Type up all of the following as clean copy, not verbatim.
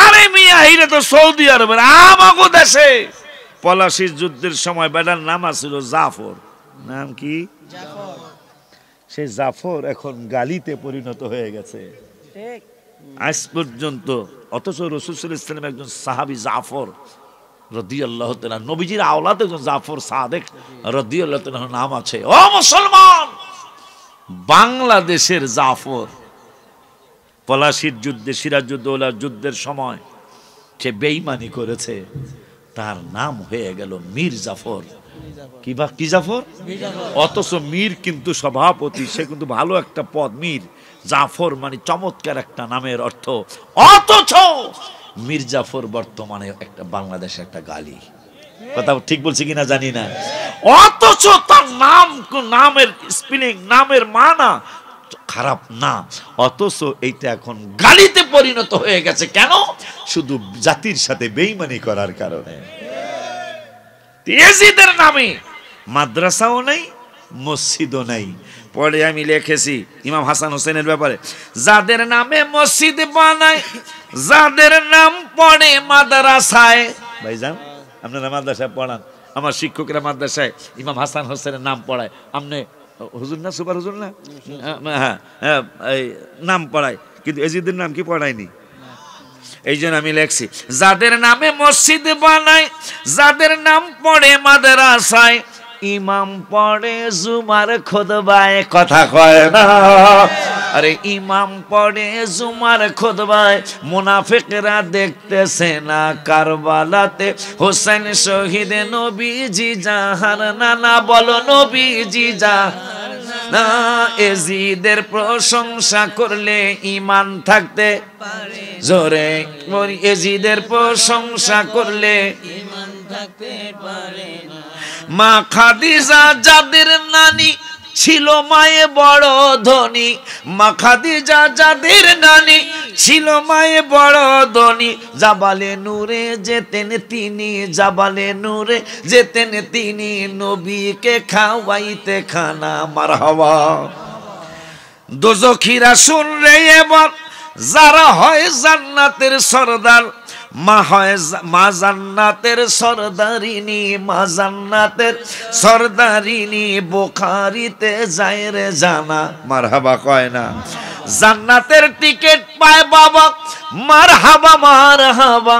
আরে মিয়া হিরে তো সৌদি আরবের, আমাগো দেশে পলাশির যুদ্ধের সময় বেটার নাম আছিল জাফর। নাম কি? সেই জাফর এখন গালিতে পরিণত হয়ে গেছে আজ পর্যন্ত। অথচ রাসূল সাল্লাল্লাহু আলাইহি ওয়াসাল্লাম একজন সাহাবী জাফর রাদিয়াল্লাহু তাআলা, নবীজির আওলাদ একজন জাফর সাদেক রাদিয়াল্লাহু তাআলা নাম আছে। ও মুসলমান, বাংলাদেশের জাফর পলাশির যুদ্ধে, সিরাজউদ্দৌলা যুদ্ধের সময় সে বেঈমানি করেছে, তার নাম হয়ে গেল মীর জাফর। কি জাফর? অথচ মীর কিন্তু সভাপতি, সে কিন্তু ভালো একটা পদ। মীর জাফর মানে চমৎকার একটা নামের অর্থ। অথচ মীর জাফর বর্তমানে একটা বাংলাদেশে একটা গালি। কথা ঠিক বলছি কিনা জানি না। অথচ তার নামের স্পেলিং, নামের মানা খারাপ না, অথচ এইটা এখন গালিতে পরিণত হয়ে গেছে। কেন? শুধু জাতির সাথে বেঈমানি করার কারণে। ইয়াজিদের নামে মাদ্রাসাও নাই, মসজিদও নাই। পরে আমি লিখেছি ইমাম হাসান হোসেনের ব্যাপারে, যাদের নামে মসজিদ বানায়, যাদের নাম পড়ে মাদ্রাসায়। ভাইজান আপনারা মাদ্রাসায় পড়ান, আমার শিক্ষকরা মাদ্রাসায় ইমাম হাসান হোসেনের নাম পড়ায়। আপনি হুজুর না, সুপার হুজুর না? হ্যাঁ, এই নাম পড়ায়, কিন্তু এজিদের নাম কি পড়ায়নি। এই জন্য আমি লেখছি, যাদের নামে মসজিদ বানায়, যাদের নাম পড়ে মাদ্রাসায়, ইমাম পড়ে জুমার খুতবায়। কথা কয় না? আরে ইমাম পড়ে জুমার খুতবায়, মুনাফিকরা দেখতেছে না কারবালাতে হোসেন শহীদ নবীজি জাহান নানা। বলো নবীজি জাহান না। এজিদের প্রশংসা করলে ইমান থাকতে পারে জোরে, এজিদের প্রশংসা করলে ইমান থাকতে পারে না। মা খাদিজা যাদের নানি ছিল মায়ে বড় ধনী, মা খাদিজা যাদের নানি ছিল মায়ে বড় ধনী, জাবালে নূরে যেতেন তিনি, জাবালে নূরে যেতেন তিনি, নবীকে খাওয়াইতে খানা। মারহাবা। দোজখিরা শুনলে এবার যারা হয় জান্নাতের সরদার, মা জান্নাতের সরদারিনী, মা জান্নাতের সরদারিনী, বুখারীতে যায় রে জানা। মারহাবা কয় না? জান্নাতের টিকিট পায় বাবা, মারহাবা মারহাবা।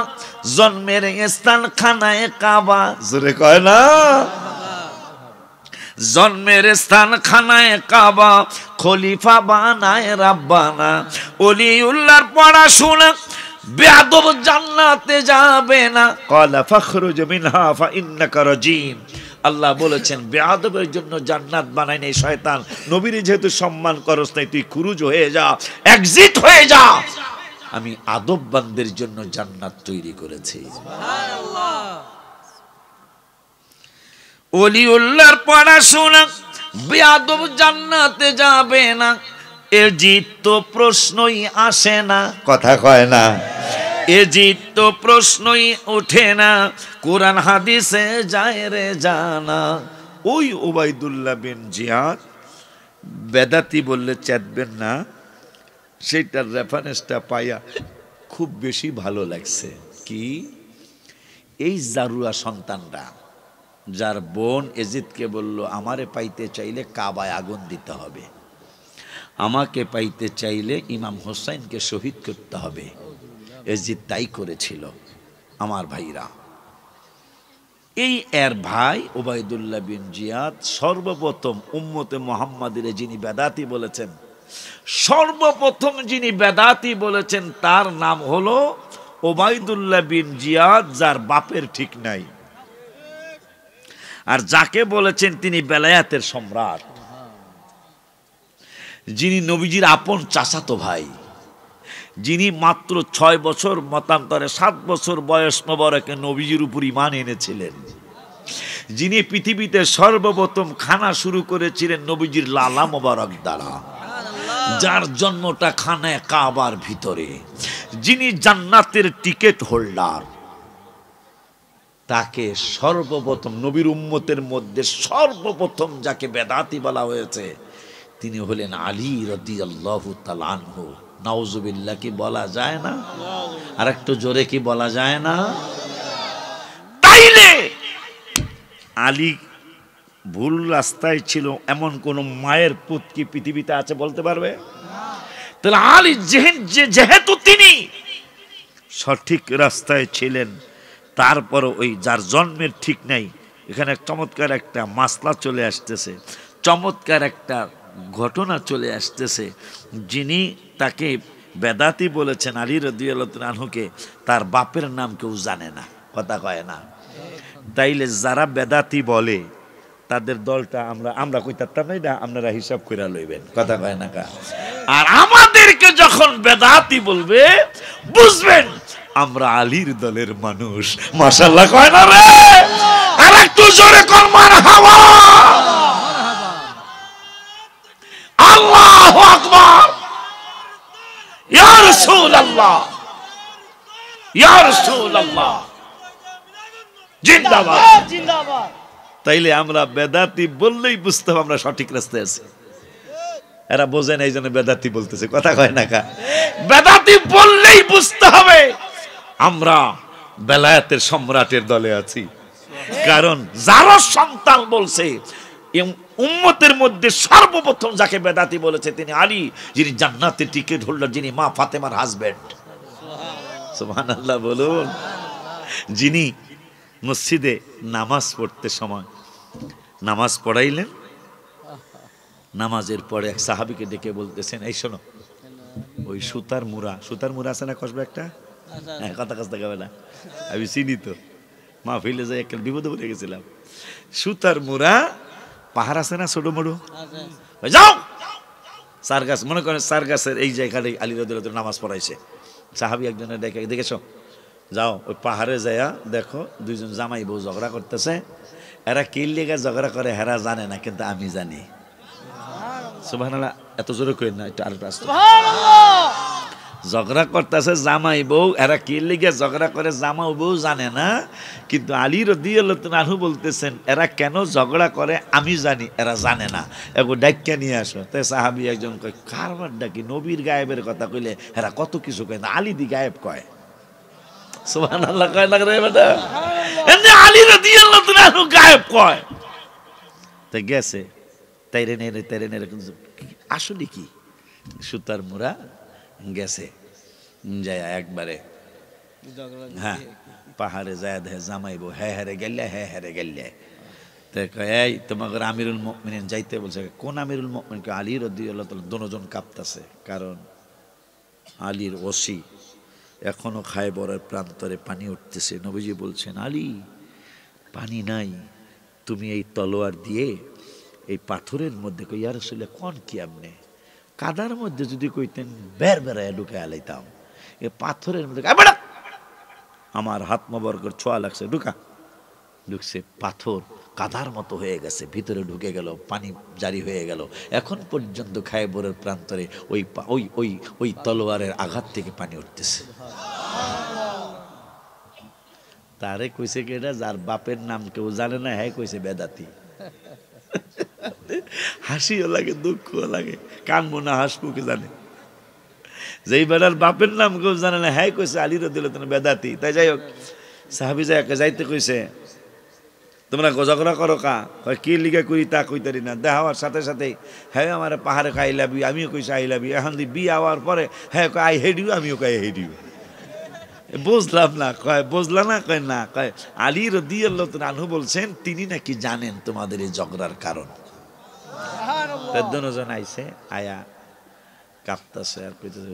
জন্মের স্থান খানায় কাবা, জোরে কয় না? জন্মের স্থান খানায় কাবা, খলিফা বানায় রাব্বানা। ওলিউল্লাহর পড়াশোনা বেয়াদব জান্নাতে যাবে না। ক্বালা ফাখরুজ মিনহা ফাইন্নাকা রাজিম। আল্লাহ বলেছেন বেয়াদবের জন্য জান্নাত বানায় নাই শয়তান। নবীর যেহেতু সম্মান করস নাই, তুই খুরুজ হয়ে যা, এক্সিট হয়ে যা। আমি আদববানদের জন্য জান্নাত তৈরি করেছি। সুবহানাল্লাহ। ওলিউল্লাহর পড়াশোনা বেয়াদব জান্নাতে যাবে না। এজিদ তো প্রশ্নই আসে না। কথা কয় না? এজিদ তো প্রশ্নই ওঠে না, কোরআন হাদিসে যায় রে জানা। ওই ওবাইদুল্লাহ বিন জিয়াদ, বেদাতি বললে চেতবেন না, সেইটার রেফারেন্সটা পাইয়া খুব বেশি ভালো লাগছে। কি? এই জারুয়া সন্তানরা, যার বোন এজিদকে বলল আমারে পাইতে চাইলে কাবায় আগুন দিতে হবে, আমাকে পাইতে চাইলে ইমাম হোসেনকে শহীদ করতে হবে। এজিদ তাই করেছিল। আমার ভাইরা, এই এর ভাই ওবাইদুল্লাহ বিন জিয়াদ সর্বপ্রথম উম্মতে মুহাম্মাদের যিনি বেদাতি বলেছেন, সর্বপ্রথম যিনি বেদাতি বলেছেন তার নাম হলো ওবাইদুল্লাহ বিন জিয়াদ, যার বাপের ঠিক নাই। আর যাকে বলেছেন তিনি বেলায়াতের সম্রাট, যিনি নবীজির আপন চাচাতো ভাই, যিনি মাত্র 6 বছর মতান্তরে 7 বছর বয়স মোবারকে নবীজির উপর ঈমান এনেছিলেন, যিনি পৃথিবীতে সর্বপ্রথম খানা শুরু করেছিলেন নবীজির লালা মোবারক দ্বারা, যার জন্মটা খানায় কাবার ভিতরে, যিনি জান্নাতের টিকিট হোল্ডার, তাকে সর্বপ্রথম নবীর উম্মতের মধ্যে সর্বপ্রথম যাকে বেদাতি বলা হয়েছে তিনি হলেন আলী রাদিয়াল্লাহু তাআলা আনহু। নাউজুবিল্লাহ কি বলা যায় না? আর একটু জোরে কি বলা যায় না? তাইলে আলী ভুল রাস্তায় ছিল এমন কোন মায়ের পুত কি পৃথিবীতে আছে বলতে পারবে? তাহলে আলী যেহেতু তিনি সঠিক রাস্তায় ছিলেন, তারপর ওই যার জন্মের ঠিক নাই, এখানে চমৎকার একটা মাসলা চলে আসতেছে, চমৎকার একটা ঘটনা চলে আসতেছে। যিনি তাকে বেদাতি বলেছেন আলী রাদিয়াল্লাহু আনহুকে, তার বাপের নাম কেউ জানে না, কথা কয় না। তাইলে যারা বেদাতি বলে তাদের দলটা আমরা কইতাম নাই না, আপনারা হিসাব করে লইবেন, কথা কয় না কা। আর আমাদেরকে যখন বেদাতি বলবে বুঝবেন আমরা আলীর দলের মানুষ। মাশাআল্লাহ কয় না রে? আর একটু জোরে কর মারহাবা। আল্লাহু আকবার। ইয়া রাসূলুল্লাহ, ইয়া রাসূলুল্লাহ, জিন্দাবাদ, জিন্দাবাদ। তাইলে আমরা বেদাতি বললেই বুঝতে হবে আমরা সঠিক রাস্তায় আছি। এরা বোঝে না, এই জন্য বেদাতি বলতেছে, কথা কয় না কা। বেদাতি বললেই বুঝতে হবে আমরা বেলায়েতের সম্রাটের দলে আছি। কারণ যারা সন্তান বলছে, উম্মতের মধ্যে সর্বপ্রথম যাকে বেদাতি বলেছে তিনি আলী, যিনি জান্নাতের টিকিট হোল্ডার, যিনি মা ফাতেমার হাজবেন্ড। সুবহানাল্লাহ বলুন। যিনি মসজিদে নামাজ পড়তে সময় নামাজ পড়াইলেন, নামাজের পরে এক সাহাবীকে ডেকে বলতেছেন, এই শোনো, ওই সুতার মুড়া আছে না কসবে একটা, হ্যাঁ, কথা কাজ দেখাবে না, আমি চিনি তো, মা ফেলে যাই একটা বিপদে পড়ে গেছিলাম। সুতার মুড়া পাহাড় আছে না ছোট মোড়ো, যাও সার গাছ, মনে করেন সার গাছের এই জায়গাটাই আলী রাদিয়াল্লাহু নামাজ পড়াইছে। সাহাবী একজনের ডেকে, দেখেছো, যাও ওই পাহাড়ে যাইয়া দেখো দুইজন জামাই বউ ঝগড়া করতেছে, এরা কি লেগে ঝগড়া করে হেরা জানে না, কিন্তু আমি জানি। সুবহানাল্লাহ, এত জোরে কইেন না, একটু আরেকটু আস্তে। ঝগড়া করতেছে জামাই বউ, এরা কি লেগে ঝগড়া করে জামাই বউ জানে না, কিন্তু আলী রাদিয়াল্লাহু আনহু বলতেছেন এরা কেন ঝগড়া করে আমি জানি, এরা জানে না, এগো ডাক্কা নিয়ে আসো। তাই সাহাবী একজন কয়, কারবার ডাকি, নবীর গায়েবের কথা কইলে এরা কত কিছু কয় না, আলী দি গায়েব কয়। সুবহানাল্লাহ কয় না রে বেটা, এনে আলী রাদিয়াল্লাহু আনহু গায়েব কয়। তাই গেছে তাইরে নে আসলে কি সুতার মুড়া গেছে, যায় একবারে, হ্যাঁ, পাহাড়ে যায় দেখে জামাইবো হ্যাঁ হারে গেলে। তাই কয়, এই তোমাকে আমিরুল মুমিনিন যাইতে বলছে। কোন আমিরুল মুমিনিন? আলী রাদিয়াল্লাহু তাআলা। দুজন কাঁপতাছে, কারণ আলীর ওসি এখনো খায়বরের প্রান্তরে পানি উঠতেছে। নবীজি বলছেন, আলী পানি নাই, তুমি এই তলোয়ার দিয়ে এই পাথরের মধ্যে, ইয়া রাসূলুল্লাহ কোন কি আপনি, কাদার মধ্যে যদি কইতেন বের বেড়ায় ঢুকে আলাইতাম, এ পাথরের মধ্যে আমার হাত মোবারকের ছোঁয়া লাগছে, ঢুকছে, পাথর কাদার মতো হয়ে গেছে, ভিতরে ঢুকে গেল, পানি জারি হয়ে গেল। এখন পর্যন্ত খায়বরের প্রান্তরে ওই ওই ওই ওই তলোয়ারের আঘাত থেকে পানি উঠতেছে। তারে কইছে কি, এটা যার বাপের নাম কেউ জানে না, হ্যাঁ কইছে বেদাতি। হাসিও লাগে, দুঃখও লাগে, কানবো না হাসবো কে জানে। যেই বেটার বাপের নাম কেউ জানে না, হ্যাঁ কইছে আলী রাদিয়াল্লাহু আনহু বেদাতি। তাই যাই হোক, সাহাবী যাইতে কইছে, তোমরা ঝগড়া করো কা? কি লিগা করি তা কইতারি না, দেখাওয়ার সাথে সাথেই হ্যাঁ আমার পাহাড়ে খাই লাবি, আমিও কইছি আই লাবি। এখন বিয়ে হওয়ার পরে হ্যাঁ আই হেড ইউ, আমিও কই হেড ইউ। বুঝলাম না, কয় বুঝলাম না, কয় না, কয় আলী রাদিয়াল্লাহু আনহু বলছেন তিনি নাকি জানেন তোমাদের এই ঝগড়ার কারণ। দুজন আইছে, আয়া কাঁপতাছে আর কইতেছে,